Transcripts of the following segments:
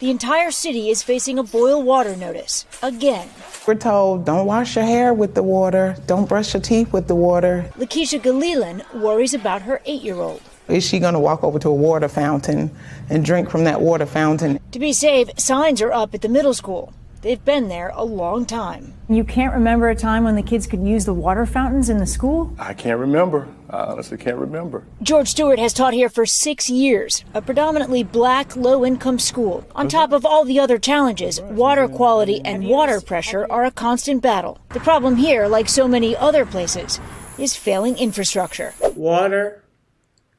The entire city is facing a boil water notice, again. We're told, don't wash your hair with the water, don't brush your teeth with the water. Lakeisha Galilan worries about her 8-year-old. Is she going to walk over to a water fountain and drink from that water fountain? To be safe, signs are up at the middle school. They've been there a long time. You can't remember a time when the kids could use the water fountains in the school? I can't remember. I honestly can't remember. George Stewart has taught here for 6 years, a predominantly black, low-income school. On top of all the other challenges, water quality and water pressure are a constant battle. The problem here, like so many other places, is failing infrastructure. Water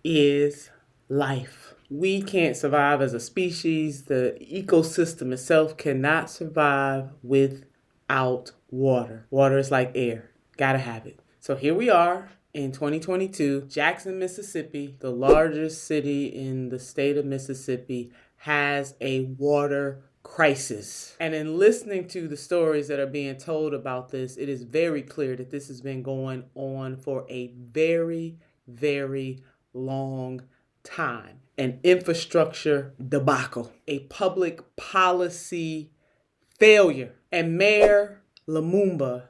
is life. We can't survive as a species. The ecosystem itself cannot survive without water. Water is like air. Gotta have it. So here we are in 2022, Jackson, Mississippi, the largest city in the state of Mississippi, has a water crisis. And in listening to the stories that are being told about this, it is very clear that this has been going on for a very, very long time. An infrastructure debacle, a public policy failure. And Mayor Lumumba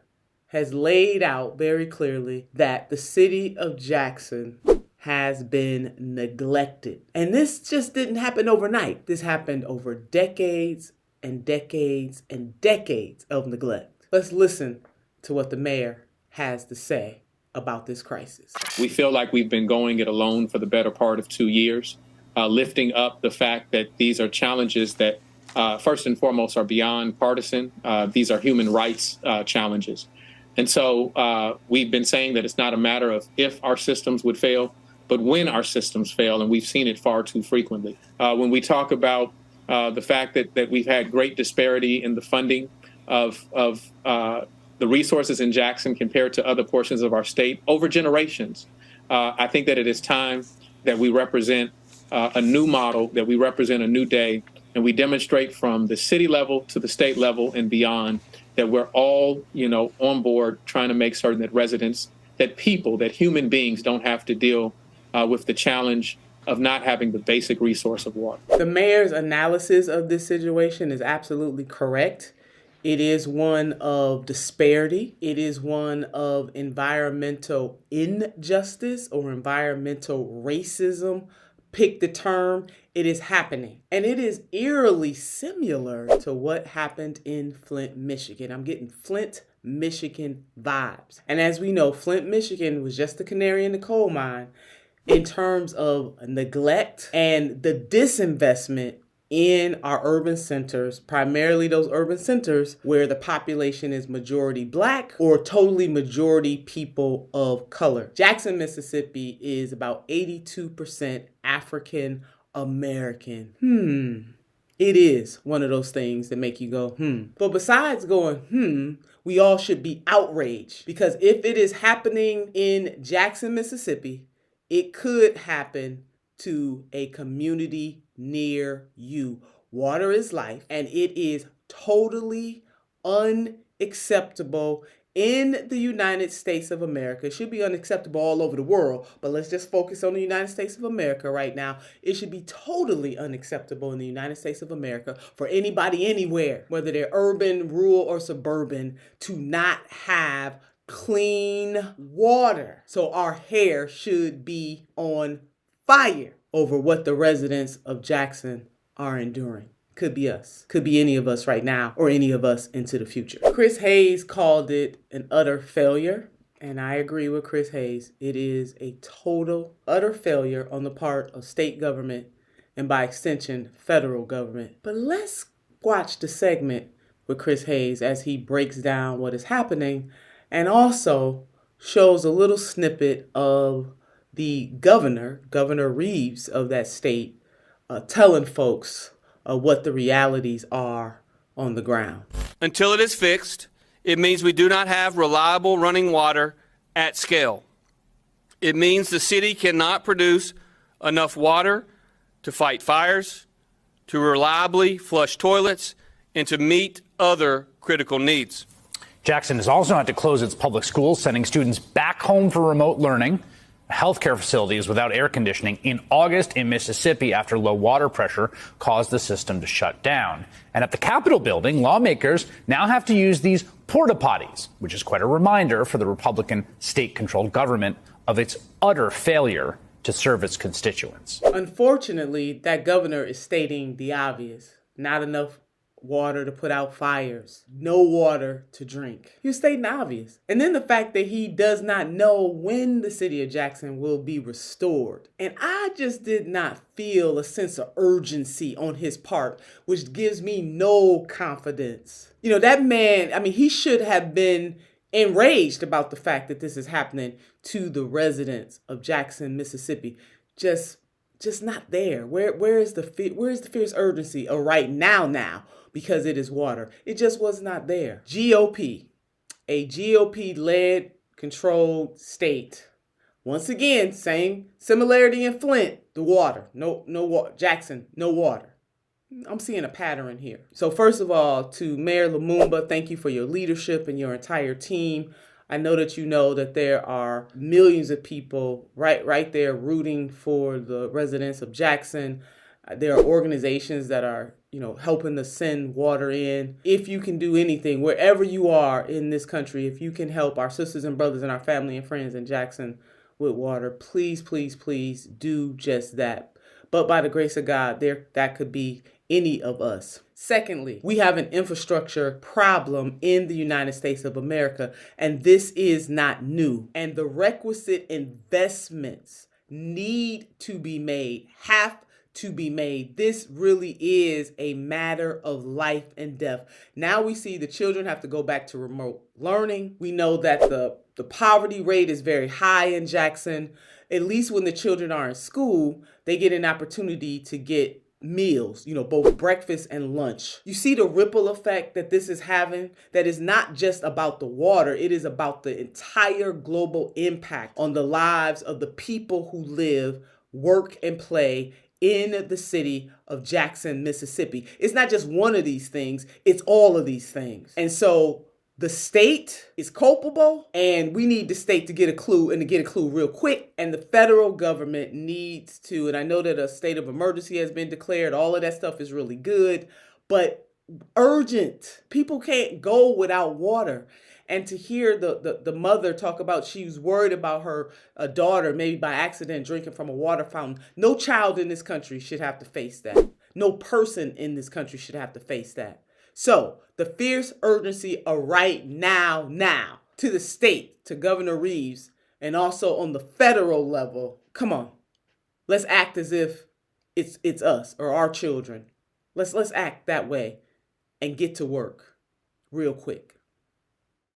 has laid out very clearly that the city of Jackson has been neglected. And this just didn't happen overnight. This happened over decades and decades and decades of neglect. Let's listen to what the mayor has to say about this crisis. We feel like we've been going it alone for the better part of 2 years, lifting up the fact that these are challenges that first and foremost are beyond partisan. These are human rights challenges. And so we've been saying that it's not a matter of if our systems would fail, but when our systems fail, and we've seen it far too frequently. When we talk about the fact that we've had great disparity in the funding of the resources in Jackson compared to other portions of our state over generations, I think that it is time that we represent a new model, that we represent a new day, and we demonstrate from the city level to the state level and beyond that we're all, on board trying to make certain that residents, that people, that human beings don't have to deal with the challenge of not having the basic resource of water. The mayor's analysis of this situation is absolutely correct. It is one of disparity. It is one of environmental injustice or environmental racism. Pick the term. It is happening. And it is eerily similar to what happened in Flint, Michigan. I'm getting Flint, Michigan vibes. And as we know, Flint, Michigan was just the canary in the coal mine in terms of neglect and the disinvestment in our urban centers, primarily those urban centers where the population is majority black or totally majority people of color. Jackson, Mississippi is about 82% African American. It is one of those things that make you go, But besides going, we all should be outraged, because if it is happening in Jackson, Mississippi, it could happen to a community near you. Water is life, and it is totally unacceptable in the United States of America. It should be unacceptable all over the world, but let's just focus on the United States of America right now. It should be totally unacceptable in the United States of America for anybody anywhere, whether they're urban, rural, or suburban, to not have clean water. So our hair should be on fire over what the residents of Jackson are enduring. Could be us. Could be any of us right now or any of us into the future. Chris Hayes called it an utter failure, and I agree with Chris Hayes. It is a total, utter failure on the part of state government and by extension, federal government. But let's watch the segment with Chris Hayes as he breaks down what is happening and also shows a little snippet of the Governor Reeves of that state, telling folks what the realities are on the ground. Until it is fixed, it means we do not have reliable running water at scale. It means the city cannot produce enough water to fight fires, to reliably flush toilets, and to meet other critical needs. Jackson has also had to close its public schools, sending students back home for remote learning healthcare facilities without air conditioning in August in Mississippi after low water pressure caused the system to shut down. And at the Capitol building, lawmakers now have to use these porta potties, which is quite a reminder for the Republican state-controlled government of its utter failure to serve its constituents. Unfortunately, that governor is stating the obvious. Not enough water to put out fires. No water to drink. He was stating the obvious. And then the fact that he does not know when the city of Jackson will be restored. And I just did not feel a sense of urgency on his part, which gives me no confidence. You know, that man, I mean, he should have been enraged about the fact that this is happening to the residents of Jackson, Mississippi. Just not there. Where is the fierce urgency of right now because it is water? It just was not there. GOP, a GOP-led, controlled state. Once again, same similarity in Flint, the water. No water. Jackson, no water. I'm seeing a pattern here. So first of all, to Mayor Lumumba, thank you for your leadership and your entire team. I know that you know that there are millions of people right there rooting for the residents of Jackson. There are organizations that are, helping to send water in. If you can do anything, wherever you are in this country, if you can help our sisters and brothers and our family and friends in Jackson with water, please, please, please do just that. But by the grace of God, that could be any of us. Secondly, we have an infrastructure problem in the United States of America, and this is not new. And the requisite investments need to be made, have to be made. This really is a matter of life and death. Now we see the children have to go back to remote learning. We know that the poverty rate is very high in Jackson. At least when the children are in school, they get an opportunity to get meals, both breakfast and lunch. You see the ripple effect that this is having, that is not just about the water, it is about the entire global impact on the lives of the people who live, work, and play in the city of Jackson, Mississippi. It's not just one of these things, it's all of these things. And so the state is culpable, and we need the state to get a clue, and to get a clue real quick. And the federal government needs to, and I know that a state of emergency has been declared. All of that stuff is really good, but urgent. People can't go without water. And to hear the mother talk about she was worried about her daughter, maybe by accident, drinking from a water fountain. No child in this country should have to face that. No person in this country should have to face that. So the fierce urgency of right now, to the state, to Governor Reeves, and also on the federal level, come on, let's act as if it's us or our children. Let's act that way and get to work real quick.